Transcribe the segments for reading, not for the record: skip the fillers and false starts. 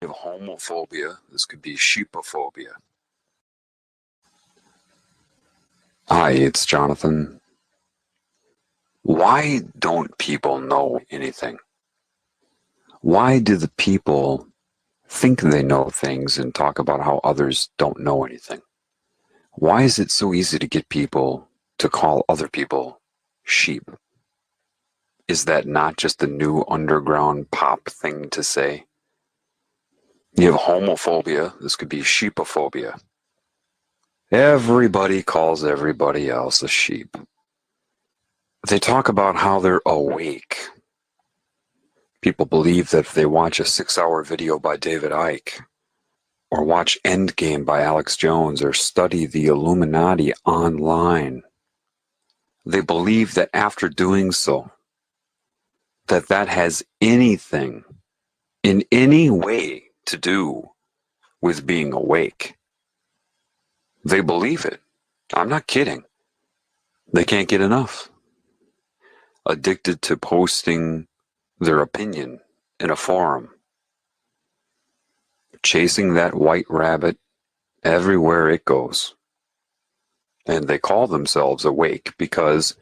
You have homophobia. This could be sheepophobia. Hi, it's Jonathan. Why don't people know anything? Why do the people think they know things and talk about how others don't know anything? Why is it so easy to get people to call other people sheep? Is that not just a new underground pop thing to say? You have homophobia. This could be sheepophobia. Everybody calls everybody else a sheep. They talk about how they're awake. People believe that if they watch a 6-hour video by David Icke, or watch Endgame by Alex Jones, or study the Illuminati online, they believe that after doing so, that has anything in any way to do with being awake. They believe it. I'm not kidding. They can't get enough. Addicted to posting their opinion in a forum. Chasing that white rabbit everywhere it goes. And they call themselves awake because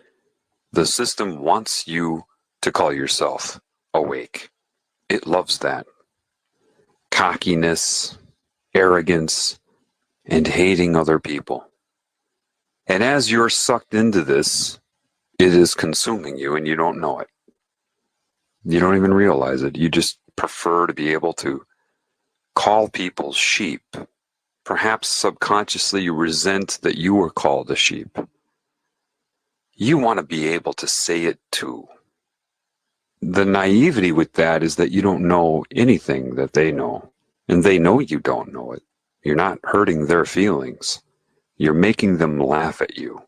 the system wants you to call yourself awake. It loves that. Cockiness, arrogance, and hating other people. And as you're sucked into this, it is consuming you and you don't know it. You don't even realize it. You just prefer to be able to call people sheep. Perhaps subconsciously you resent that you were called a sheep. You want to be able to say it too. The naivety with that is that you don't know anything that they know, and they know you don't know it. You're not hurting their feelings. You're making them laugh at you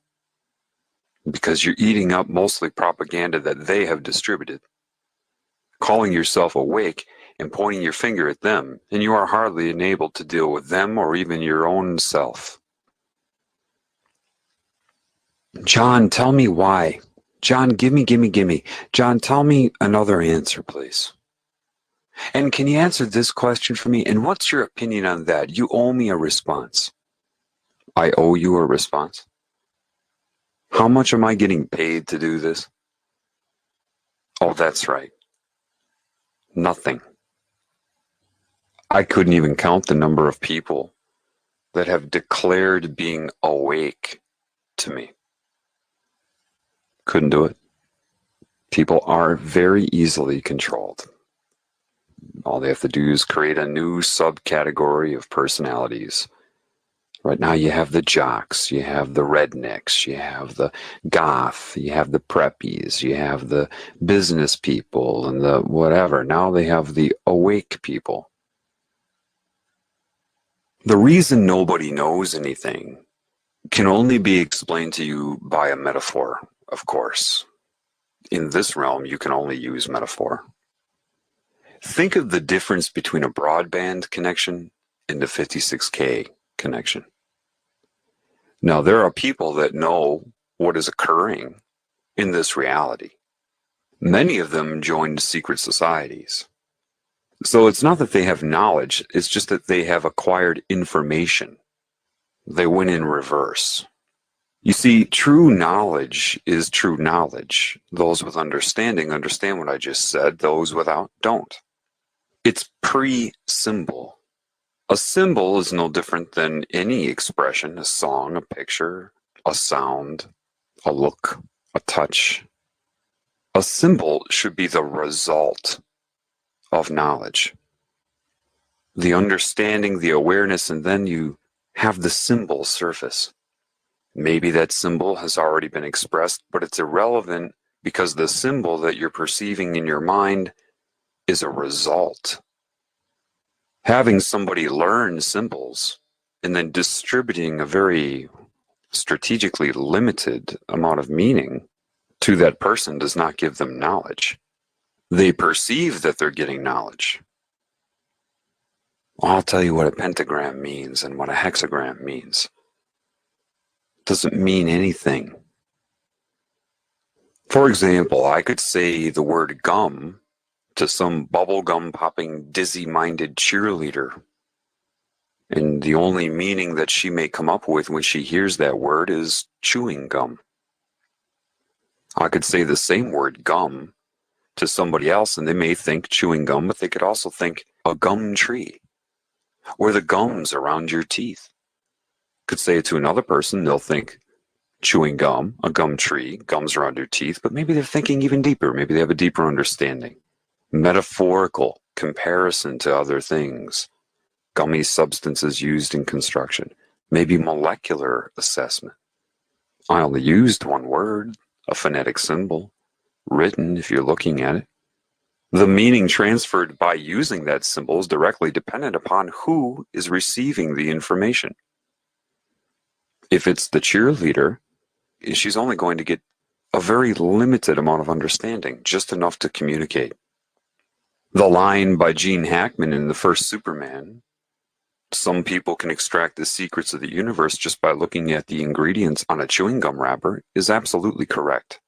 because you're eating up mostly propaganda that they have distributed. Calling yourself awake and pointing your finger at them, and you are hardly enabled to deal with them or even your own self. John, tell me why. John, gimme. John, tell me another answer, please. And can you answer this question for me? And what's your opinion on that? You owe me a response. I owe you a response? How much am I getting paid to do this? Oh, that's right. Nothing. I couldn't even count the number of people that have declared being awake to me. Couldn't do it. People are very easily controlled. All they have to do is create a new subcategory of personalities. Right now you have the jocks, you have the rednecks, you have the goth, you have the preppies, you have the business people and the whatever. Now they have the awake people. The reason nobody knows anything can only be explained to you by a metaphor, of course. In this realm, you can only use metaphor. Think of the difference between a broadband connection and a 56K connection. Now, there are people that know what is occurring in this reality. Many of them joined secret societies. So it's not that they have knowledge, it's just that they have acquired information. They went in reverse. You see, true knowledge is true knowledge. Those with understanding understand what I just said. Those without don't. It's pre-symbol. A symbol is no different than any expression, a song, a picture, a sound, a look, a touch. A symbol should be the result of knowledge. The understanding, the awareness, and then you have the symbol surface. Maybe that symbol has already been expressed, but it's irrelevant because the symbol that you're perceiving in your mind is a result. Having somebody learn symbols and then distributing a very strategically limited amount of meaning to that person does not give them knowledge. They perceive that they're getting knowledge. I'll tell you what a pentagram means and what a hexagram means. It doesn't mean anything. For example, I could say the word gum to some bubblegum popping, dizzy-minded cheerleader. And the only meaning that she may come up with when she hears that word is chewing gum. I could say the same word, gum, to somebody else, and they may think chewing gum, but they could also think a gum tree, or the gums around your teeth. Could say it to another person, they'll think chewing gum, a gum tree, gums around your teeth, but maybe they're thinking even deeper. Maybe they have a deeper understanding. Metaphorical comparison to other things. Gummy substances used in construction. Maybe molecular assessment. I only used one word, a phonetic symbol, written if you're looking at it. The meaning transferred by using that symbol is directly dependent upon who is receiving the information. If it's the cheerleader, she's only going to get a very limited amount of understanding, just enough to communicate. The line by Gene Hackman in the first Superman, some people can extract the secrets of the universe just by looking at the ingredients on a chewing gum wrapper, is absolutely correct.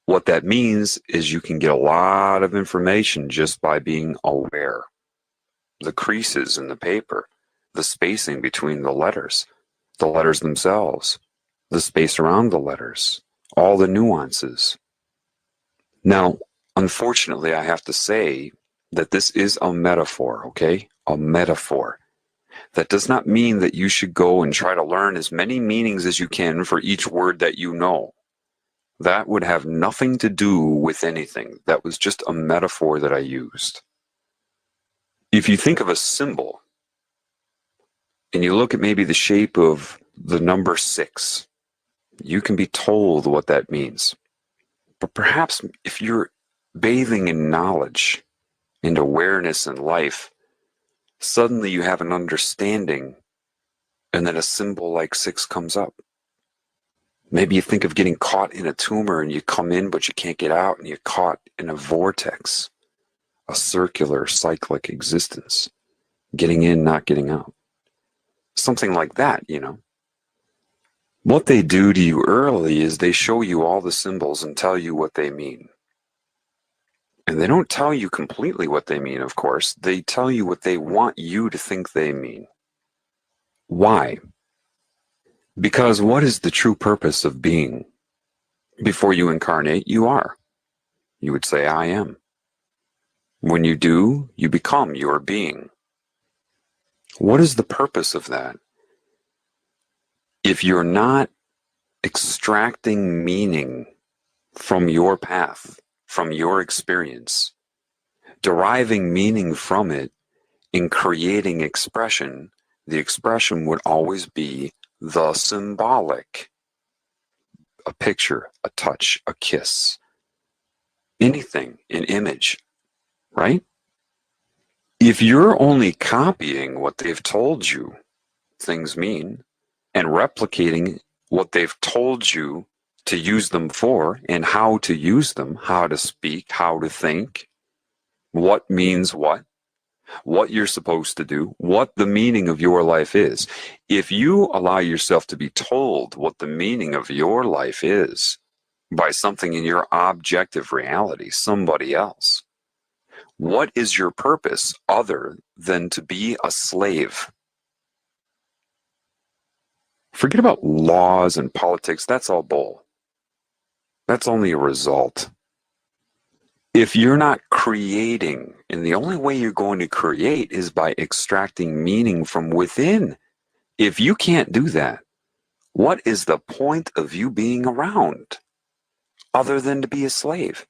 What that means is you can get a lot of information just by being aware. The creases in the paper, the spacing between the letters themselves, the space around the letters, all the nuances. Now, unfortunately, I have to say that this is a metaphor, okay? A metaphor. That does not mean that you should go and try to learn as many meanings as you can for each word that you know. That would have nothing to do with anything. That was just a metaphor that I used. If you think of a symbol, and you look at maybe the shape of the number 6, you can be told what that means. But perhaps if you're bathing in knowledge and awareness in life, suddenly you have an understanding, and then a symbol like 6 comes up. Maybe you think of getting caught in a tumor and you come in but you can't get out, and you're caught in a vortex, a circular, cyclic existence, getting in, not getting out. Something like that, you know. What they do to you early is they show you all the symbols and tell you what they mean. And they don't tell you completely what they mean, of course. They tell you what they want you to think they mean. Why? Because what is the true purpose of being? Before you incarnate, you are. You would say, I am. When you do, you become your being. What is the purpose of that? If you're not extracting meaning from your path, from your experience, deriving meaning from it, in creating expression, the expression would always be the symbolic. A picture, a touch, a kiss, anything, an image, right? If you're only copying what they've told you things mean and replicating what they've told you to use them for and how to use them, how to speak, how to think, what means what you're supposed to do, what the meaning of your life is. If you allow yourself to be told what the meaning of your life is by something in your objective reality, somebody else, what is your purpose other than to be a slave? Forget about laws and politics. That's all bull. That's only a result. If you're not creating, and the only way you're going to create is by extracting meaning from within. If you can't do that, what is the point of you being around other than to be a slave?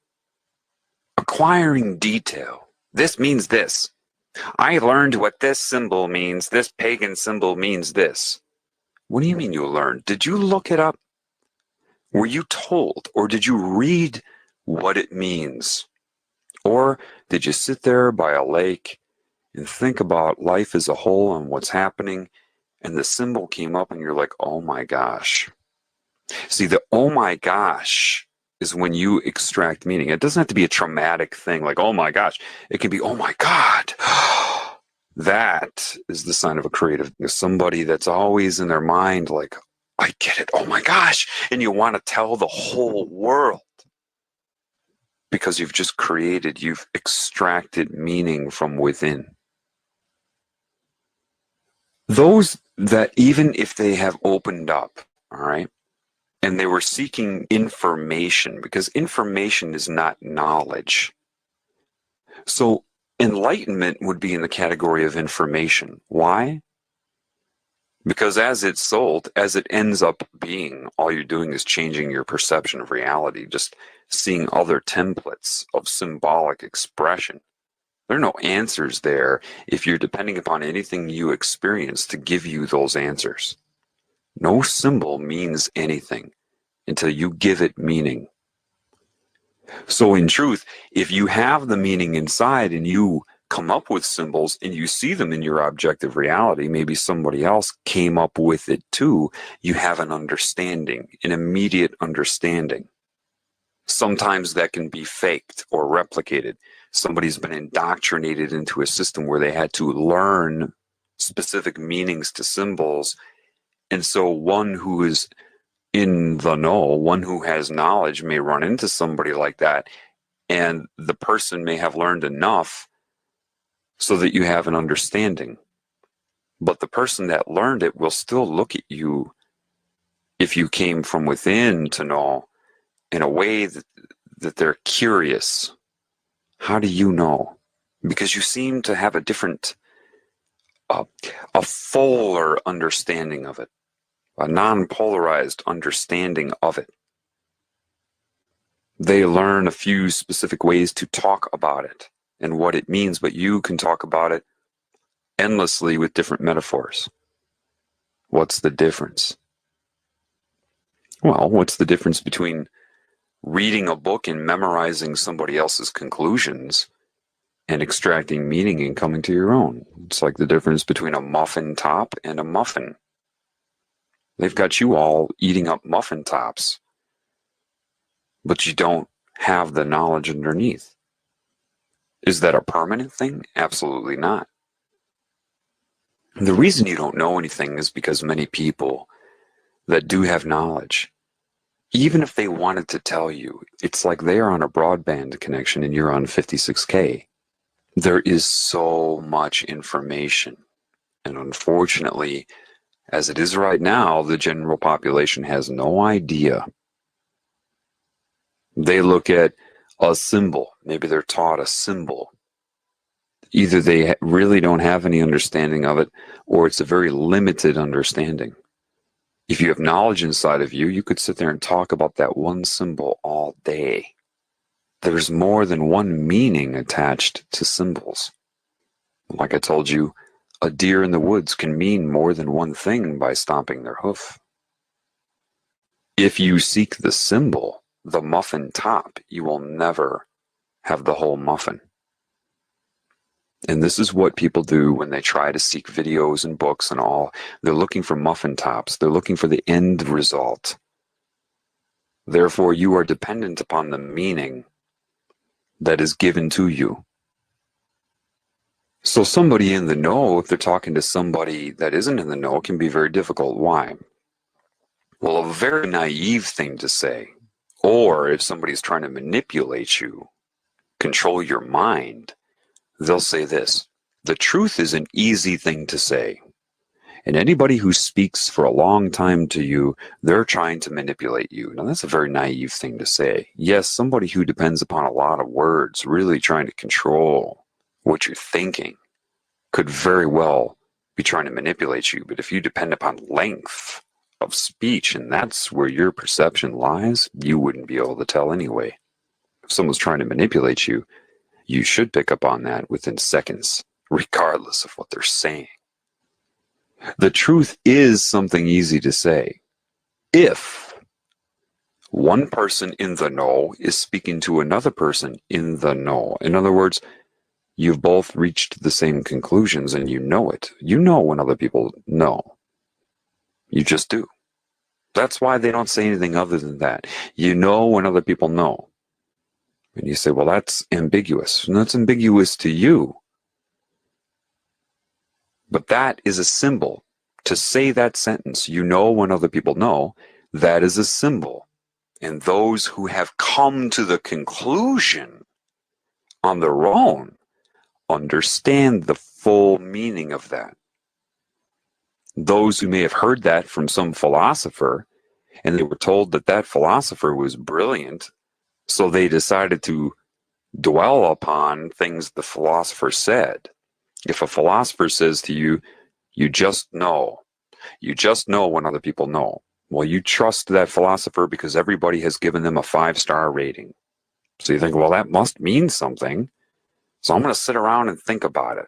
Acquiring detail. This means this. I learned what this symbol means. This pagan symbol means this. What do you mean you learned? Did you look it up? Were you told, or did you read what it means? Or did you sit there by a lake and think about life as a whole and what's happening, and the symbol came up and you're like, oh my gosh. See, the oh my gosh is when you extract meaning. It doesn't have to be a traumatic thing like, oh my gosh. It can be, oh my God. That is the sign of a creative, somebody that's always in their mind like, I get it, oh my gosh. And you want to tell the whole world. because you've extracted meaning from within. Those that, even if they have opened up, all right, and they were seeking information, because information is not knowledge. So enlightenment would be in the category of information. Why? Because as it's sold, as it ends up being, all you're doing is changing your perception of reality, just seeing other templates of symbolic expression. There are no answers there if you're depending upon anything you experience to give you those answers. No symbol means anything until you give it meaning. So in truth, if you have the meaning inside and you come up with symbols and you see them in your objective reality, maybe somebody else came up with it too, you have an understanding, an immediate understanding. Sometimes that can be faked or replicated. Somebody's been indoctrinated into a system where they had to learn specific meanings to symbols. And so one who is in the know, one who has knowledge may run into somebody like that, and the person may have learned enough so that you have an understanding. But the person that learned it will still look at you, if you came from within to know, in a way that they're curious. How do you know? Because you seem to have a different, a fuller understanding of it, a non-polarized understanding of it. They learn a few specific ways to talk about it and what it means, but you can talk about it endlessly with different metaphors. What's the difference? Well, what's the difference between reading a book and memorizing somebody else's conclusions and extracting meaning and coming to your own? It's like the difference between a muffin top and a muffin. They've got you all eating up muffin tops, but you don't have the knowledge underneath. Is that a permanent thing? Absolutely not. The reason you don't know anything is because many people that do have knowledge, even if they wanted to tell you, it's like they're on a broadband connection and you're on 56K. There is so much information. And unfortunately, as it is right now, the general population has no idea. They look at a symbol. Maybe they're taught a symbol. Either they really don't have any understanding of it, or it's a very limited understanding. If you have knowledge inside of you, you could sit there and talk about that one symbol all day. There's more than one meaning attached to symbols. Like I told you, a deer in the woods can mean more than one thing by stomping their hoof. If you seek the symbol, the muffin top, you will never have the whole muffin. And this is what people do when they try to seek videos and books and all. They're looking for muffin tops. They're looking for the end result. Therefore, you are dependent upon the meaning that is given to you. So somebody in the know, if they're talking to somebody that isn't in the know, can be very difficult. Why? Well, a very naive thing to say, or if somebody's trying to manipulate you, control your mind, they'll say this: the truth is an easy thing to say. And anybody who speaks for a long time to you, they're trying to manipulate you. Now, that's a very naive thing to say. Yes, somebody who depends upon a lot of words, really trying to control what you're thinking, could very well be trying to manipulate you. But if you depend upon length of speech, and that's where your perception lies, you wouldn't be able to tell anyway. If someone's trying to manipulate you, you should pick up on that within seconds, regardless of what they're saying. The truth is something easy to say. If one person in the know is speaking to another person in the know, in other words, you've both reached the same conclusions and you know it. You know when other people know. You just do. That's why they don't say anything other than that. You know when other people know. And you say, well, that's ambiguous. And that's ambiguous to you. But that is a symbol. To say that sentence, you know when other people know, that is a symbol. And those who have come to the conclusion on their own understand the full meaning of that. Those who may have heard that from some philosopher, and they were told that that philosopher was brilliant, so they decided to dwell upon things the philosopher said. If a philosopher says to you, you just know when other people know. Well, you trust that philosopher because everybody has given them a 5-star rating. So you think, well, that must mean something. So I'm going to sit around and think about it.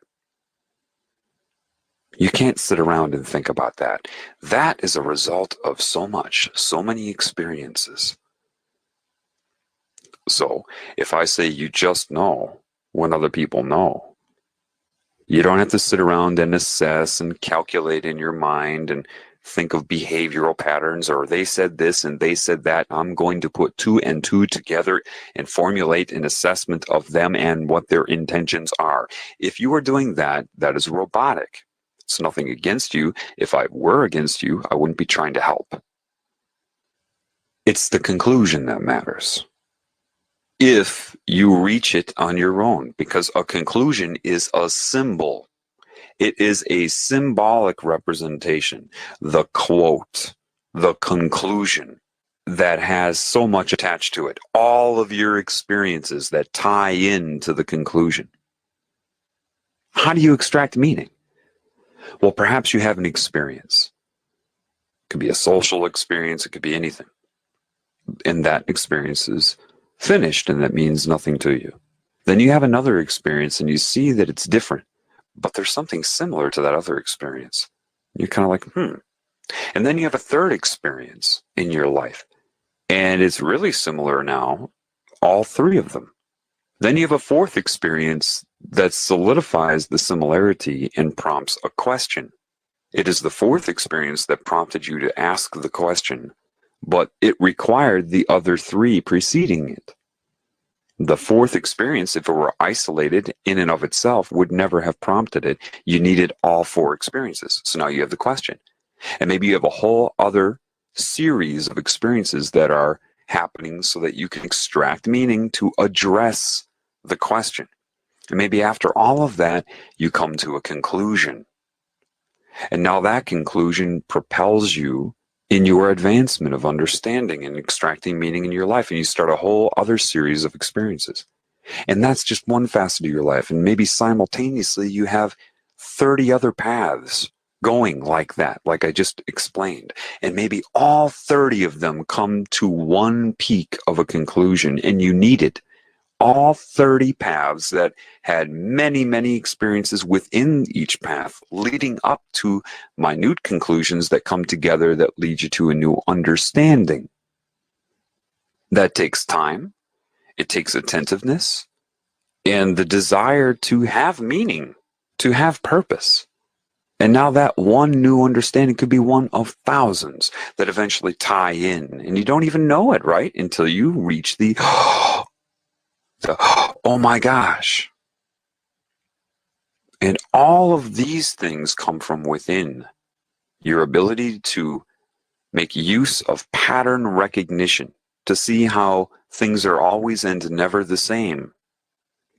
You can't sit around and think about that. That is a result of so many experiences. So if I say you just know when other people know, you don't have to sit around and assess and calculate in your mind and think of behavioral patterns, or they said this and they said that. I'm going to put 2 and 2 together and formulate an assessment of them and what their intentions are. If you are doing that, that is robotic. It's nothing against you. If I were against you, I wouldn't be trying to help. It's the conclusion that matters. If you reach it on your own, because a conclusion is a symbol. It is a symbolic representation, the quote, the conclusion that has so much attached to it. All of your experiences that tie into the conclusion. How do you extract meaning? Well, perhaps you have an experience. It could be a social experience. It could be anything. And that experience is finished, and that means nothing to you. Then you have another experience, and you see that it's different, but there's something similar to that other experience. You're kind of like, And then you have a third experience in your life, and it's really similar now, all 3 of them. Then you have a fourth experience that solidifies the similarity and prompts a question. It is the fourth experience that prompted you to ask the question, but it required the other 3 preceding it. The fourth experience, if it were isolated in and of itself, would never have prompted it. You needed all 4 experiences. So now you have the question. And maybe you have a whole other series of experiences that are happening so that you can extract meaning to address the question. And maybe after all of that, you come to a conclusion. And now that conclusion propels you in your advancement of understanding and extracting meaning in your life. And you start a whole other series of experiences. And that's just one facet of your life. And maybe simultaneously you have 30 other paths going like that, like I just explained. And maybe all 30 of them come to one peak of a conclusion, and you needed all 30 paths that had many, many experiences within each path, leading up to minute conclusions that come together that lead you to a new understanding. That takes time, it takes attentiveness, and the desire to have meaning, to have purpose. And now that one new understanding could be one of thousands that eventually tie in, and you don't even know it, right? Until you reach the oh my gosh. And all of these things come from within. Your ability to make use of pattern recognition, to see how things are always and never the same.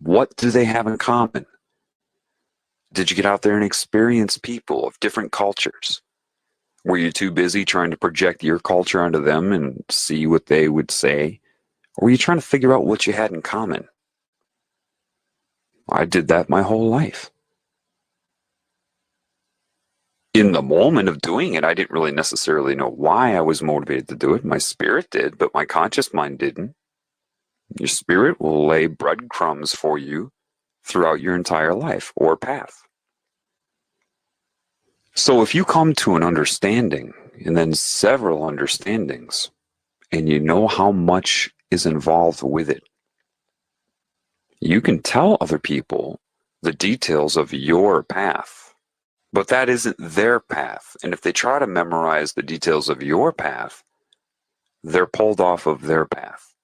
What do they have in common? Did you get out there and experience people of different cultures? Were you too busy trying to project your culture onto them and see what they would say? Or were you trying to figure out what you had in common? I did that my whole life. In the moment of doing it, I didn't really necessarily know why I was motivated to do it. My spirit did, but my conscious mind didn't. Your spirit will lay breadcrumbs for you throughout your entire life or path. So if you come to an understanding and then several understandings, and you know how much is involved with it, you can tell other people the details of your path, but that isn't their path. And if they try to memorize the details of your path, they're pulled off of their path.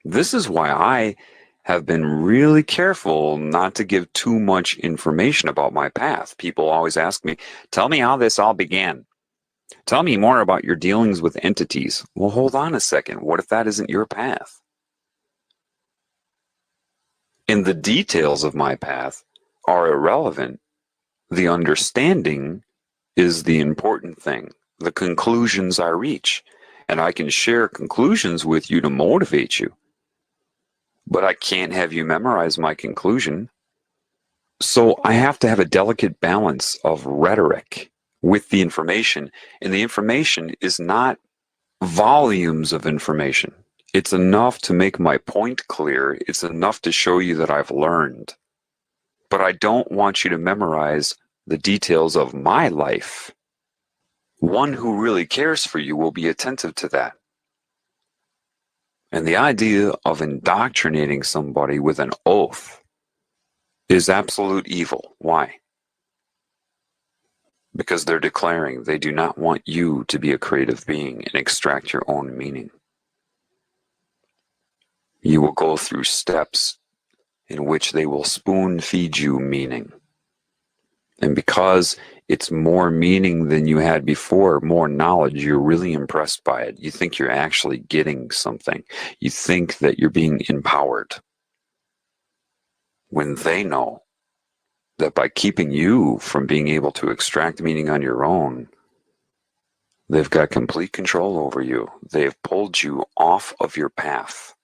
This is why I have been really careful not to give too much information about my path. People always ask me, tell me how this all began. Tell me more about your dealings with entities. Well, hold on a second. What if that isn't your path? And the details of my path are irrelevant. The understanding is the important thing. The conclusions I reach. And I can share conclusions with you to motivate you. But I can't have you memorize my conclusion. So I have to have a delicate balance of rhetoric with the information. And the information is not volumes of information. It's enough to make my point clear. It's enough to show you that I've learned. But I don't want you to memorize the details of my life. One who really cares for you will be attentive to that. And the idea of indoctrinating somebody with an oath is absolute evil. Why? Because they're declaring they do not want you to be a creative being and extract your own meaning. You will go through steps in which they will spoon feed you meaning. And because it's more meaning than you had before, more knowledge, you're really impressed by it. You think you're actually getting something. You think that you're being empowered. When they know that by keeping you from being able to extract meaning on your own, they've got complete control over you. They've pulled you off of your path.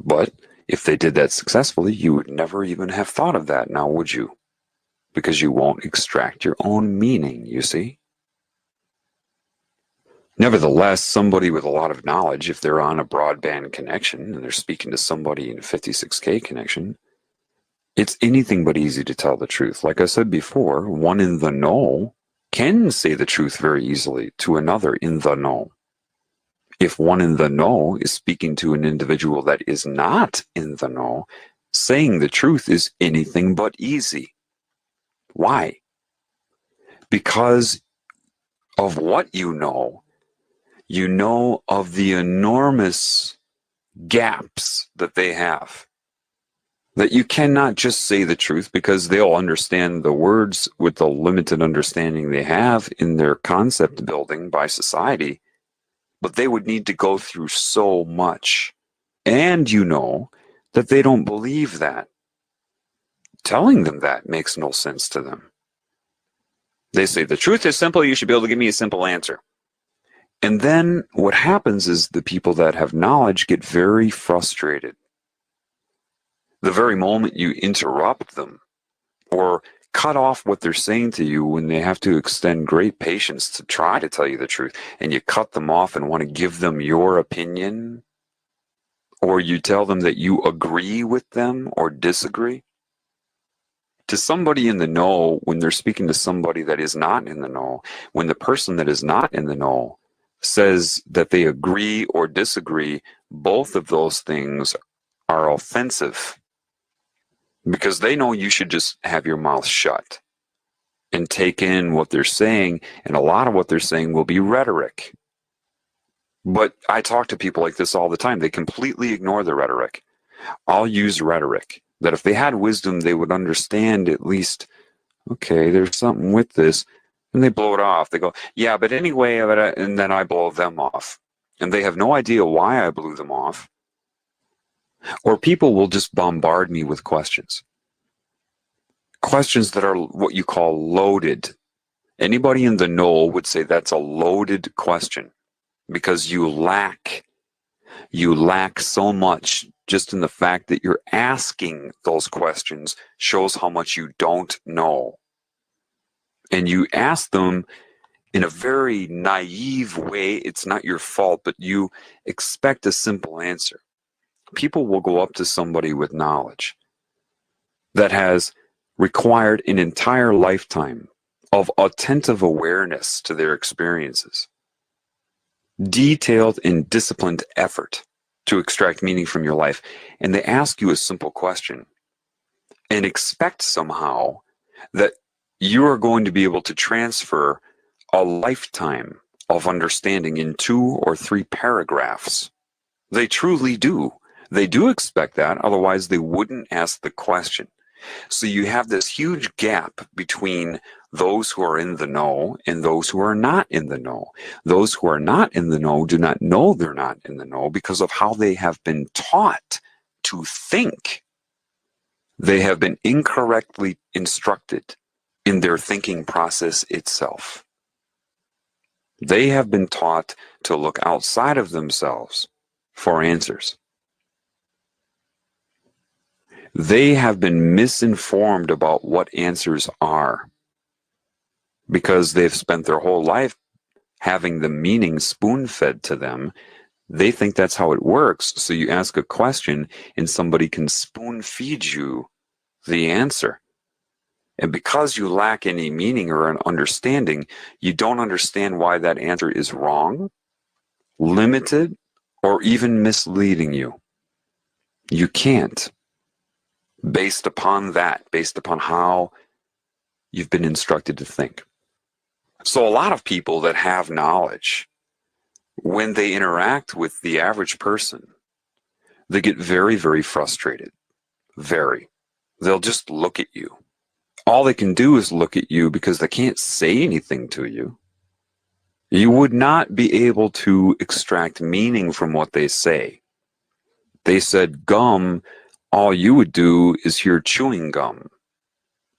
But if they did that successfully, you would never even have thought of that now, would you? Because you won't extract your own meaning, you see? Nevertheless, somebody with a lot of knowledge, if they're on a broadband connection and they're speaking to somebody in a 56K connection, it's anything but easy to tell the truth. Like I said before, one in the know can say the truth very easily to another in the know. If one in the know is speaking to an individual that is not in the know, saying the truth is anything but easy. Why? Because of what you know of the enormous gaps that they have. That you cannot just say the truth because they'll understand the words with the limited understanding they have in their concept building by society. But they would need to go through so much. And you know that they don't believe that. Telling them that makes no sense to them. They say, the truth is simple, you should be able to give me a simple answer. And then what happens is the people that have knowledge get very frustrated. The very moment you interrupt them or cut off what they're saying to you when they have to extend great patience to try to tell you the truth, and you cut them off and want to give them your opinion, or you tell them that you agree with them or disagree. To somebody in the know, when they're speaking to somebody that is not in the know, when the person that is not in the know says that they agree or disagree, both of those things are offensive. Because they know you should just have your mouth shut and take in what they're saying, and a lot of what they're saying will be rhetoric. But I talk to people like this all the time. They completely ignore the rhetoric. I'll use rhetoric that if they had wisdom, they would understand at least, okay, there's something with this, and they blow it off. They go, yeah, but anyway, and then I blow them off. And they have no idea why I blew them off. Or people will just bombard me with questions. Questions that are what you call loaded. Anybody in the know would say that's a loaded question because you lack so much. Just in the fact that you're asking those questions shows how much you don't know. And you ask them in a very naive way. It's not your fault, but you expect a simple answer. People will go up to somebody with knowledge that has required an entire lifetime of attentive awareness to their experiences, detailed and disciplined effort to extract meaning from your life, and they ask you a simple question and expect somehow that you are going to be able to transfer a lifetime of understanding in 2 or 3 paragraphs. They truly do. They do expect that, otherwise they wouldn't ask the question. So you have this huge gap between those who are in the know and those who are not in the know. Those who are not in the know do not know they're not in the know because of how they have been taught to think. They have been incorrectly instructed in their thinking process itself. They have been taught to look outside of themselves for answers. They have been misinformed about what answers are because they've spent their whole life having the meaning spoon-fed to them. They think that's how it works. So you ask a question and somebody can spoon-feed you the answer. And because you lack any meaning or an understanding, you don't understand why that answer is wrong, limited, or even misleading you. You can't. Based upon that, based upon how you've been instructed to think. So a lot of people that have knowledge, when they interact with the average person, they get very, very frustrated. Very. They'll just look at you. All they can do is look at you because they can't say anything to you. You would not be able to extract meaning from what they say. They said gum, all you would do is hear chewing gum.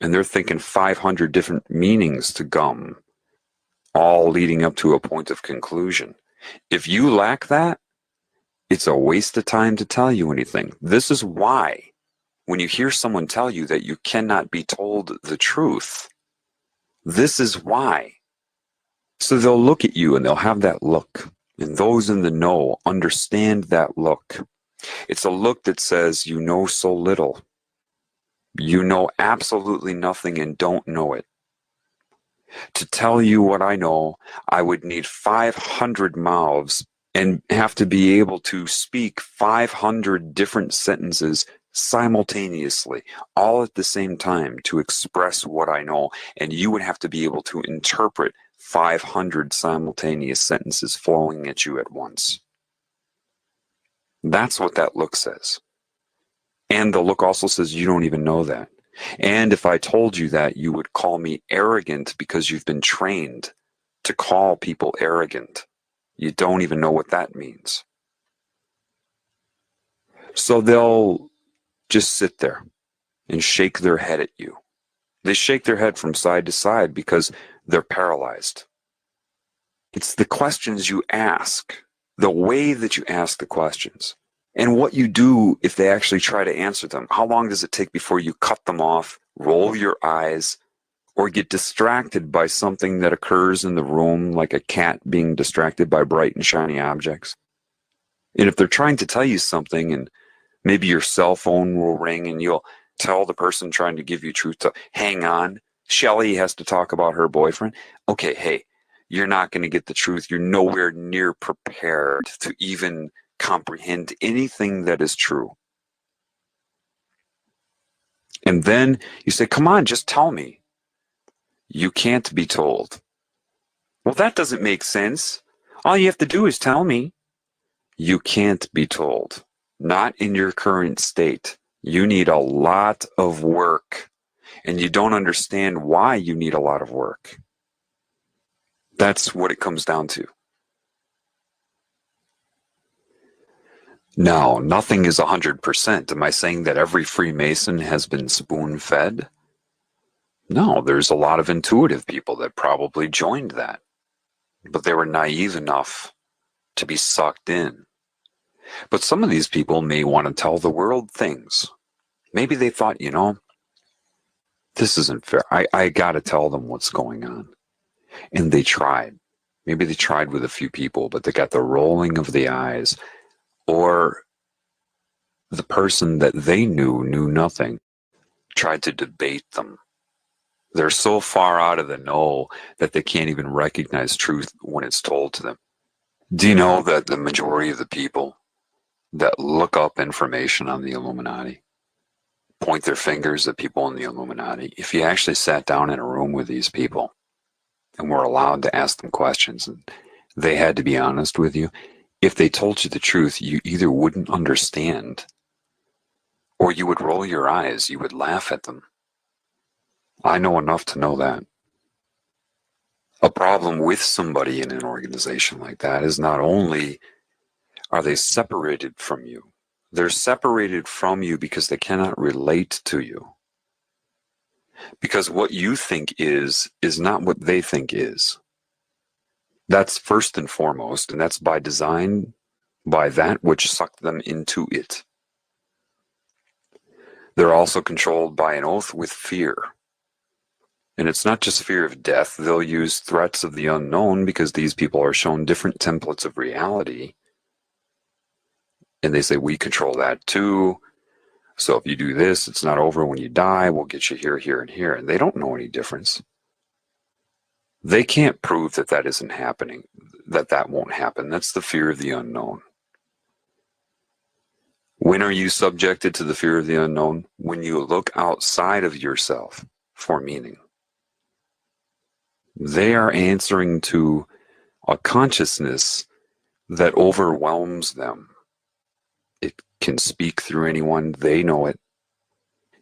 And they're thinking 500 different meanings to gum, all leading up to a point of conclusion. If you lack that, it's a waste of time to tell you anything. This is why, when you hear someone tell you that you cannot be told the truth, this is why. So they'll look at you and they'll have that look. And those in the know understand that look. It's a look that says, you know so little. You know absolutely nothing and don't know it. To tell you what I know, I would need 500 mouths and have to be able to speak 500 different sentences simultaneously, all at the same time, to express what I know. And you would have to be able to interpret 500 simultaneous sentences flowing at you at once. That's what that look says. And the look also says you don't even know that. And if I told you that, you would call me arrogant because you've been trained to call people arrogant. You don't even know what that means. So they'll just sit there and shake their head at you. They shake their head from side to side because they're paralyzed. It's the questions you ask, the way that you ask the questions, and what you do if they actually try to answer them. How long does it take before you cut them off, roll your eyes, or get distracted by something that occurs in the room, like a cat being distracted by bright and shiny objects? And if they're trying to tell you something, and maybe your cell phone will ring and you'll tell the person trying to give you truth to hang on, Shelly has to talk about her boyfriend. Okay, hey, you're not going to get the truth. You're nowhere near prepared to even comprehend anything that is true. And then you say, come on, just tell me. You can't be told. Well, that doesn't make sense. All you have to do is tell me. You can't be told. Not in your current state. You need a lot of work. And you don't understand why you need a lot of work. That's what it comes down to. Now, nothing is 100%. Am I saying that every Freemason has been spoon-fed? No, there's a lot of intuitive people that probably joined that. But they were naive enough to be sucked in. But some of these people may want to tell the world things. Maybe they thought, you know, this isn't fair. I got to tell them what's going on. And they tried. Maybe they tried with a few people, but they got the rolling of the eyes. Or the person that they knew nothing, tried to debate them. They're so far out of the know that they can't even recognize truth when it's told to them. Do you know that the majority of the people that look up information on the Illuminati point their fingers at people in the Illuminati? If you actually sat down in a room with these people and were allowed to ask them questions and they had to be honest with you, if they told you the truth, you either wouldn't understand Or you would roll your eyes, you would laugh at them. I know enough to know that. A problem with somebody in an organization like that is not only are they separated from you, they're separated from you because they cannot relate to you. Because what you think is not what they think is. That's first and foremost, and that's by design, by that which sucked them into it. They're also controlled by an oath with fear. And it's not just fear of death. They'll use threats of the unknown because these people are shown different templates of reality. And they say, we control that too. So if you do this, it's not over when you die. We'll get you here, here, and here. And they don't know any difference. They can't prove that that isn't happening, that that won't happen. That's the fear of the unknown. When are you subjected to the fear of the unknown? When you look outside of yourself for meaning. They are answering to a consciousness that overwhelms them. It can speak through anyone. They know it.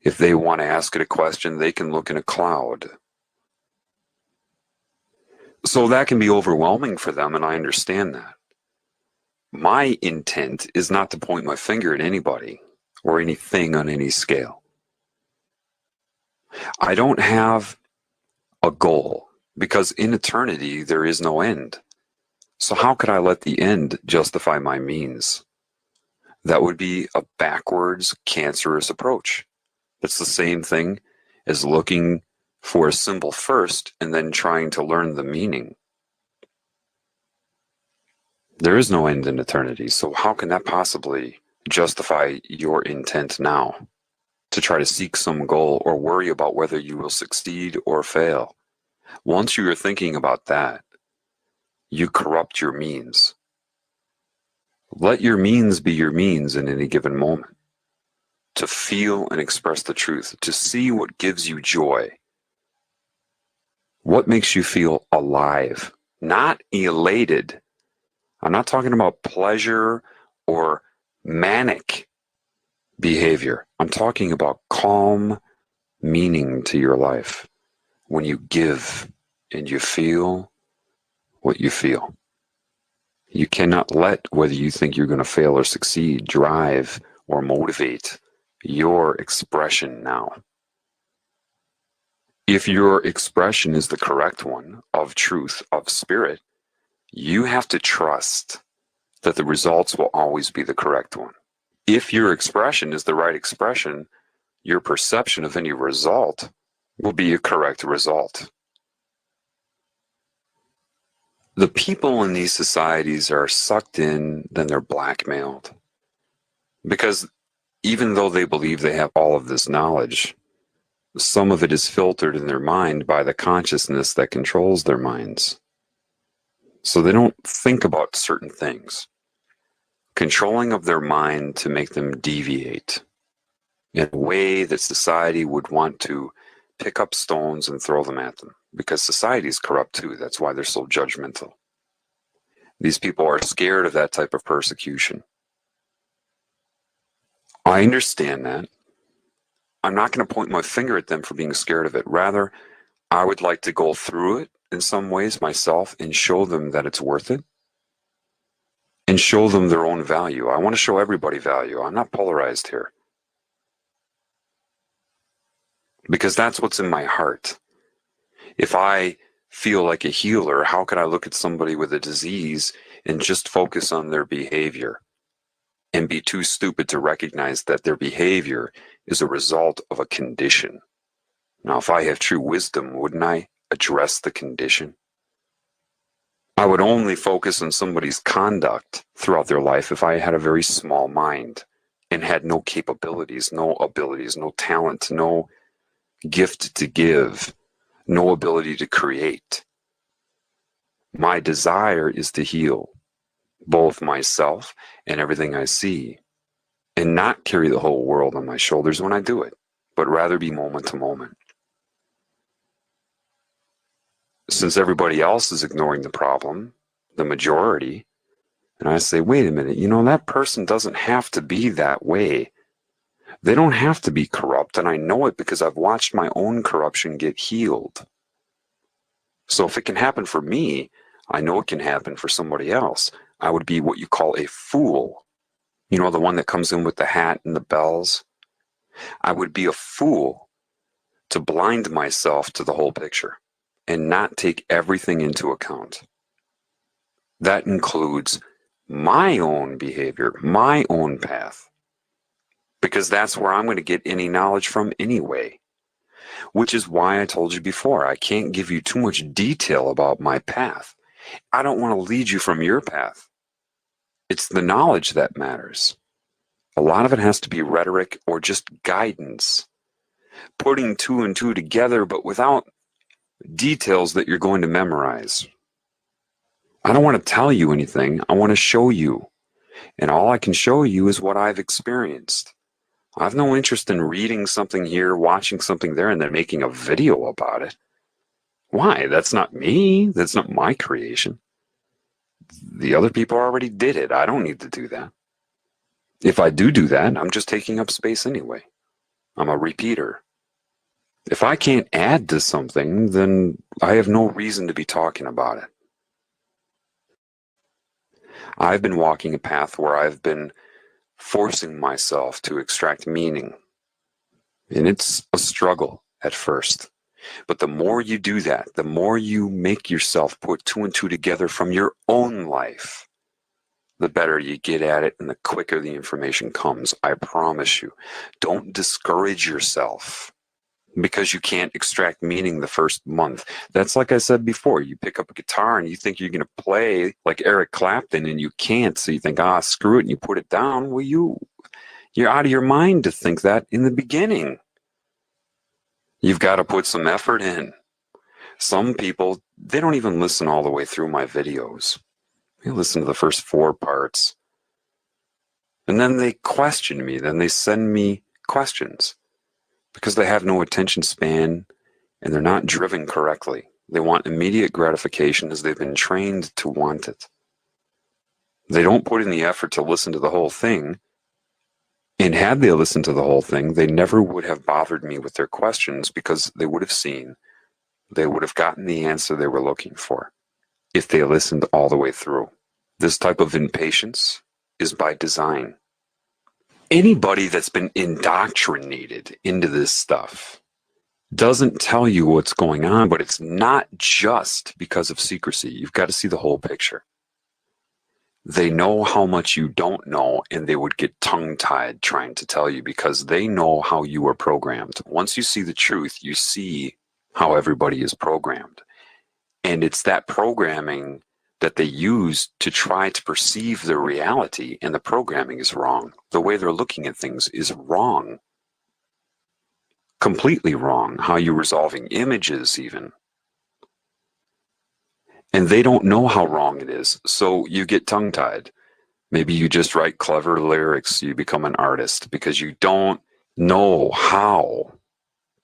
If they want to ask it a question, they can look in a cloud. So that can be overwhelming for them, and I understand that. My intent is not to point my finger at anybody or anything on any scale. I don't have a goal because in eternity there is no end. So how could I let the end justify my means? That would be a backwards, cancerous approach. It's the same thing as looking for a symbol first and then trying to learn the meaning. There is no end in eternity, so how can that possibly justify your intent now to try to seek some goal or worry about whether you will succeed or fail? Once you are thinking about that, you corrupt your means. Let your means be your means in any given moment. To feel and express the truth, to see what gives you joy. What makes you feel alive, not elated. I'm not talking about pleasure or manic behavior. I'm talking about calm meaning to your life when you give and you feel what you feel. You cannot let whether you think you're going to fail or succeed drive or motivate your expression now. If your expression is the correct one of truth, of spirit, you have to trust that the results will always be the correct one. If your expression is the right expression, your perception of any result will be a correct result. The people in these societies are sucked in, then they're blackmailed. Because even though they believe they have all of this knowledge, some of it is filtered in their mind by the consciousness that controls their minds. So they don't think about certain things. Controlling of their mind to make them deviate in a way that society would want to pick up stones and throw them at them. Because society is corrupt too. That's why they're so judgmental. These people are scared of that type of persecution. I understand that. I'm not going to point my finger at them for being scared of it. Rather, I would like to go through it in some ways myself and show them that it's worth it and show them their own value. I want to show everybody value. I'm not polarized here because that's what's in my heart. If I feel like a healer, how could I look at somebody with a disease and just focus on their behavior and be too stupid to recognize that their behavior is a result of a condition? Now, if I have true wisdom, wouldn't I address the condition? I would only focus on somebody's conduct throughout their life if I had a very small mind and had no capabilities, no abilities, no talent, no gift to give, no ability to create. My desire is to heal both myself and everything I see and not carry the whole world on my shoulders when I do it, but rather be moment to moment. Since everybody else is ignoring the problem, the majority, and I say, wait a minute, that person doesn't have to be that way. They don't have to be corrupt, and I know it because I've watched my own corruption get healed. So if it can happen for me, I know it can happen for somebody else. I would be what you call a fool. You know, the one that comes in with the hat and the bells? I would be a fool to blind myself to the whole picture and not take everything into account. That includes my own behavior, my own path, because that's where I'm going to get any knowledge from anyway. Which is why I told you before, I can't give you too much detail about my path. I don't want to lead you from your path. It's the knowledge that matters. A lot of it has to be rhetoric or just guidance, putting two and two together, but without details that you're going to memorize. I don't want to tell you anything. I want to show you. And all I can show you is what I've experienced. I have no interest in reading something here, watching something there, and then making a video about it. Why? That's not me. That's not my creation. The other people already did it. I don't need to do that. If I do that, I'm just taking up space anyway. I'm a repeater. If I can't add to something, then I have no reason to be talking about it. I've been walking a path where I've been forcing myself to extract meaning. And it's a struggle at first. But the more you do that, the more you make yourself put two and two together from your own life, the better you get at it and the quicker the information comes. I promise you. Don't discourage yourself because you can't extract meaning the first month. That's like I said before, you pick up a guitar and you think you're going to play like Eric Clapton and you can't. So you think, screw it, and you put it down. Well, you're out of your mind to think that in the beginning. You've got to put some effort in. Some people, they don't even listen all the way through my videos. They listen to the first 4 parts. And then they question me. Then they send me questions because they have no attention span and they're not driven correctly. They want immediate gratification as they've been trained to want it. They don't put in the effort to listen to the whole thing. And had they listened to the whole thing, they never would have bothered me with their questions because they would have seen, they would have gotten the answer they were looking for if they listened all the way through. This type of impatience is by design. Anybody that's been indoctrinated into this stuff doesn't tell you what's going on, but it's not just because of secrecy. You've got to see the whole picture. They know how much you don't know, and they would get tongue-tied trying to tell you because they know how you are programmed. Once you see the truth, you see how everybody is programmed. And it's that programming that they use to try to perceive their reality, and the programming is wrong. The way they're looking at things is wrong. Completely wrong. How you're resolving images even. And they don't know how wrong it is, so you get tongue-tied. Maybe you just write clever lyrics, you become an artist because you don't know how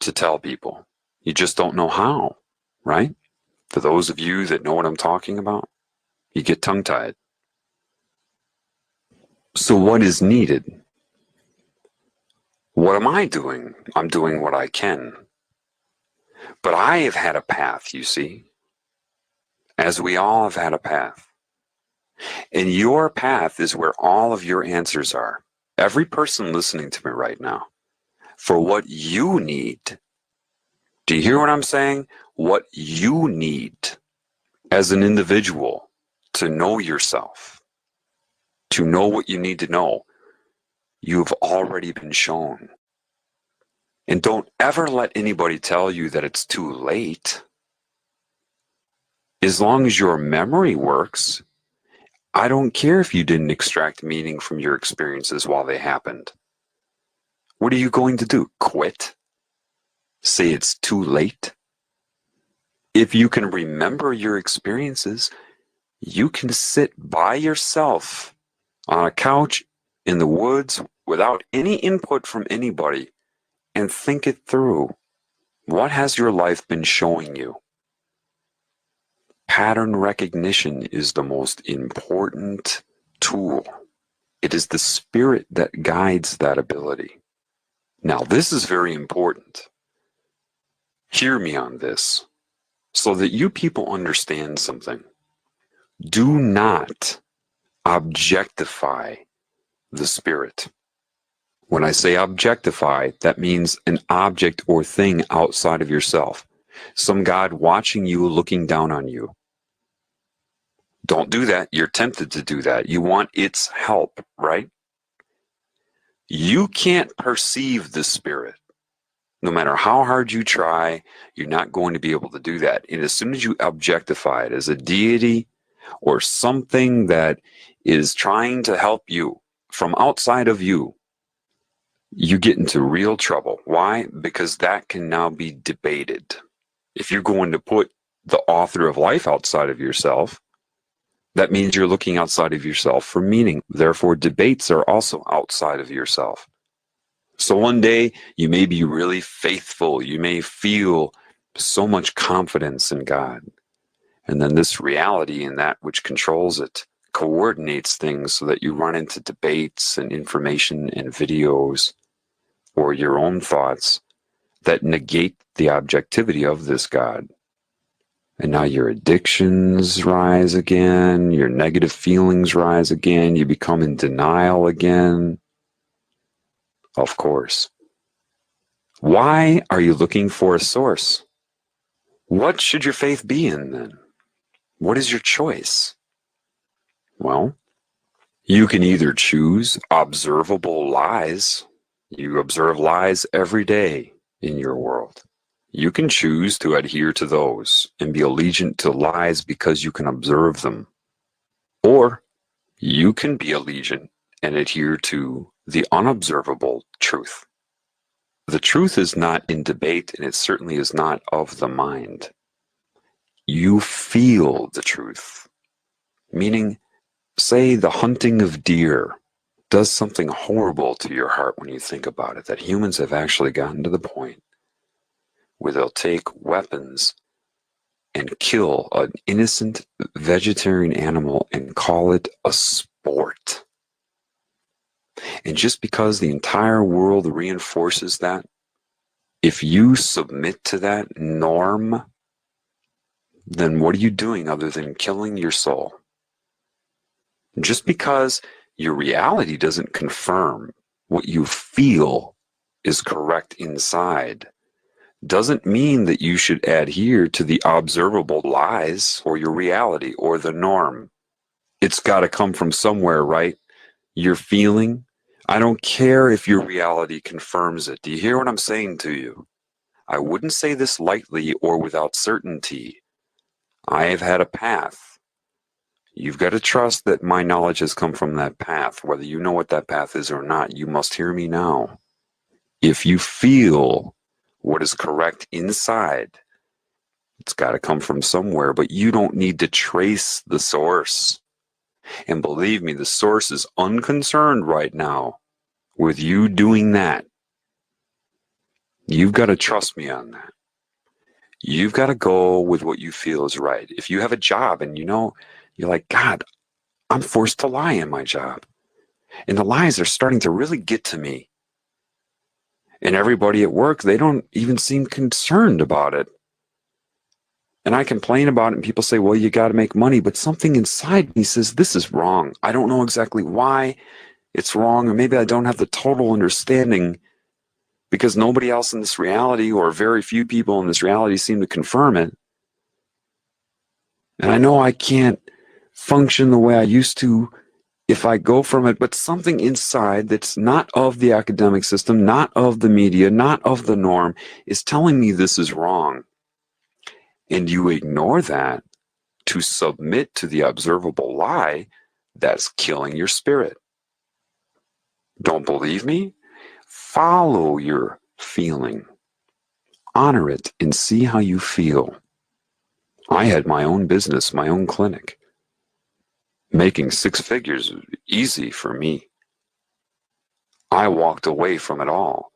to tell people. You just don't know how, right? For those of you that know what I'm talking about, you get tongue-tied. So what is needed? What am I doing? I'm doing what I can. But I have had a path, you see, as we all have had a path. And your path is where all of your answers are. Every person listening to me right now, for what you need. Do you hear what I'm saying? What you need as an individual to know yourself, to know what you need to know, you've already been shown. And don't ever let anybody tell you that it's too late. As long as your memory works, I don't care if you didn't extract meaning from your experiences while they happened. What are you going to do? Quit? Say it's too late? If you can remember your experiences, you can sit by yourself on a couch in the woods without any input from anybody and think it through. What has your life been showing you? Pattern recognition is the most important tool. It is the spirit that guides that ability. Now, this is very important. Hear me on this so that you people understand something. Do not objectify the spirit. When I say objectify, that means an object or thing outside of yourself. Some God watching you, looking down on you. Don't do that. You're tempted to do that. You want its help, right? You can't perceive the spirit. No matter how hard you try, you're not going to be able to do that. And as soon as you objectify it as a deity or something that is trying to help you from outside of you, you get into real trouble. Why? Because that can now be debated. If you're going to put the author of life outside of yourself, that means you're looking outside of yourself for meaning. Therefore, debates are also outside of yourself. So one day you may be really faithful. You may feel so much confidence in God. And then this reality and that which controls it coordinates things so that you run into debates and information and videos or your own thoughts that negate the objectivity of this God. And now your addictions rise again, your negative feelings rise again, you become in denial again. Of course. Why are you looking for a source? What should your faith be in then? What is your choice? Well, you can either choose observable lies. You observe lies every day in your world. You can choose to adhere to those and be allegiant to lies because you can observe them. Or you can be allegiant and adhere to the unobservable truth. The truth is not in debate, and it certainly is not of the mind. You feel the truth, meaning, say, the hunting of deer does something horrible to your heart when you think about it, that humans have actually gotten to the point where they'll take weapons and kill an innocent vegetarian animal and call it a sport. And just because the entire world reinforces that, if you submit to that norm, then what are you doing other than killing your soul? Just because your reality doesn't confirm what you feel is correct inside doesn't mean that you should adhere to the observable lies or your reality or the norm. It's got to come from somewhere, right? Your feeling. I don't care if your reality confirms it. Do you hear what I'm saying to you? I wouldn't say this lightly or without certainty. I have had a path. You've got to trust that my knowledge has come from that path. Whether you know what that path is or not, you must hear me now. If you feel what is correct inside, it's got to come from somewhere, but you don't need to trace the source. And believe me, the source is unconcerned right now with you doing that. You've got to trust me on that. You've got to go with what you feel is right. If you have a job and you're like, God, I'm forced to lie in my job. And the lies are starting to really get to me. And everybody at work, they don't even seem concerned about it. And I complain about it and people say, well, you got to make money. But something inside me says, this is wrong. I don't know exactly why it's wrong. Or maybe I don't have the total understanding because nobody else in this reality or very few people in this reality seem to confirm it. And I know I can't function the way I used to if I go from it, but something inside that's not of the academic system, not of the media, not of the norm, is telling me this is wrong. And you ignore that to submit to the observable lie, that's killing your spirit. Don't believe me? Follow your feeling. Honor it and see how you feel. I had my own business, my own clinic. Making 6 figures was easy for me. I walked away from it all